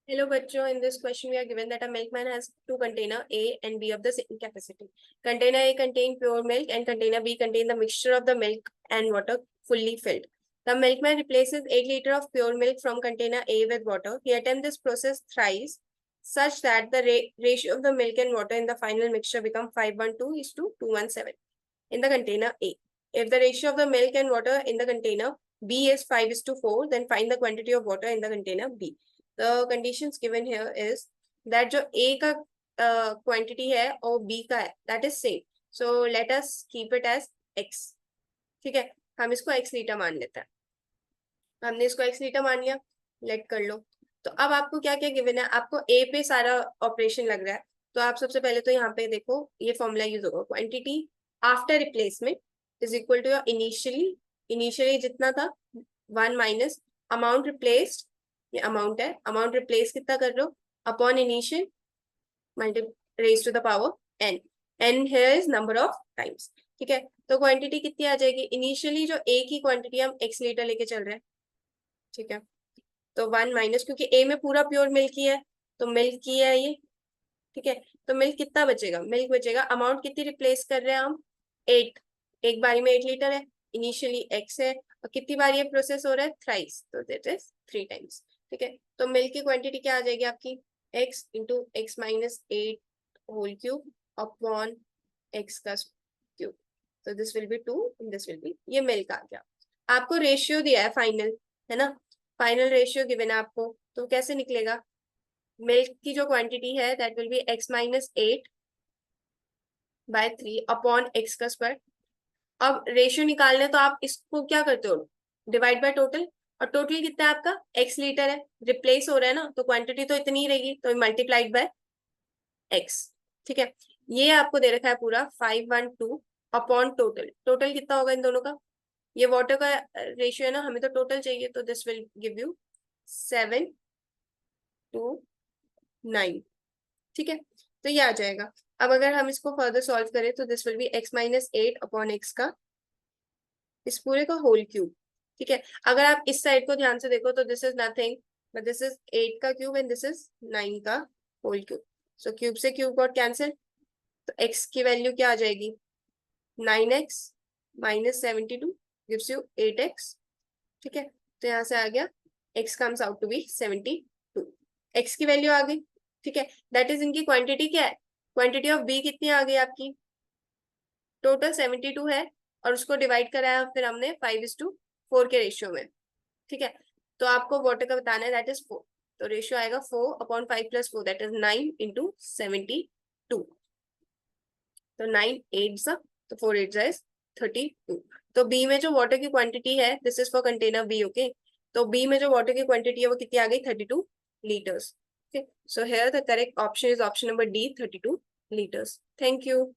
Hello, bachcho. In this question, we are given that a milkman has two container A and B of the same capacity. Container A contain pure milk and container B contain the mixture of the milk and water fully filled. The milkman replaces 8 liters of pure milk from container A with water. He attempts this process thrice, such that the ratio of the milk and water in the final mixture become 5:1:2 is to 2:1:7 in the container A. If the ratio of the milk and water in the container B is 5:4, then find the quantity of water in the container B. The conditions given here is that जो A का quantity है और B का है, that is same. So let us keep it as X. ठीक है, हम इसको X लीटर मान लेते हैं. हमने इसको X लीटर मान लिया, लेट कर लो. तो अब आपको क्या क्या गिवन है, आपको A पे सारा ऑपरेशन लग रहा है. तो आप सबसे पहले तो यहाँ पे देखो, ये फॉर्मूला यूज होगा. Quantity after replacement is equal to your initially जितना था 1 माइनस अमाउंट रिप्लेस्ड. ये अमाउंट है, अमाउंट रिप्लेस कितना कर रहे हो upon initial multiply raise to the power n. n here is number of times. ठीक है, तो क्वांटिटी कितनी आ जाएगी. इनिशियली जो a की क्वांटिटी हम x लीटर लेके चल रहे हैं. ठीक है, तो 1 माइनस, क्योंकि a में पूरा प्योर मिल्क ही है तो मिल्क ही है ये. ठीक है, तो मिल्क कितना बचेगा, मिल्क बचेगा. अमाउंट कितनी रिप्लेस कर रहे हैं हम 8. एक बारी में 8 लीटर है, इनिशियली x है, और कितनी बार ये प्रोसेस हो रहा है थ्राइस, तो दैट इज 3 टाइम्स. ठीक है, तो मिल्क की क्वांटिटी क्या आ जाएगी आपकी x into x minus 8 whole cube upon x का क्यूब. तो this will be 2 and this will be, ये मिल्क आ गया. आपको रेशियो दिया है फाइनल, है ना, फाइनल रेशियो गिवन है आपको, तो कैसे निकलेगा. मिल्क की जो क्वांटिटी है that will be x minus 8 by 3 upon x का स्क्वायर. अब रेशियो निकालने तो आप इसको क्या करते हो, डिवाइड बाय टोटल. और टोटल कितना है आपका x लीटर है, रिप्लेस हो रहा है ना, तो क्वांटिटी तो इतनी ही रहेगी, तो मल्टीप्लाइड बाय x. ठीक है, ये आपको दे रखा है पूरा 5:1:2 अपॉन टोटल. टोटल कितना होगा इन दोनों का, ये वाटर का रेशियो है ना, हमें तो टोटल चाहिए, तो दिस विल गिव यू 7:9. ठीक है, तो ये आ जाएगा. अब अगर हम इसको फर्दर सॉल्व करें तो this will be x minus 8 upon x का इस पूरे का होल क्यूब. ठीक है, अगर आप इस साइड को ध्यान से देखो तो this is nothing but this is 8 का क्यूब एंड दिस इज 9 का होल क्यूब. सो क्यूब से क्यूब गॉट कैंसिल, तो x की वैल्यू क्या आ जाएगी 9x minus 72 gives you 8x. ठीक है, तो यहाँ से आ गया x comes out to be 72. x की वैल्यू आ गई. ठीक है, दैट इज इनकी क्वांटिटी क्या है, क्वांटिटी ऑफ b कितनी आ गई आपकी, टोटल 72 है, और उसको डिवाइड कराया फिर हमने 5:4 के रेशियो में. ठीक है, तो आपको वाटर का बताना है दैट इज 4, तो रेशियो आएगा 4 upon 5 plus 4 that is 9 into 72. तो 9 8 तो 4 8 इज 32. तो बी में जो वाटर की क्वांटिटी है, this is for container B. Okay, तो बी में जो वाटर की क्वांटिटी है वो कितनी आ गई 32 litres. Okay, so here the correct option is option number D, 32 liters. Thank you.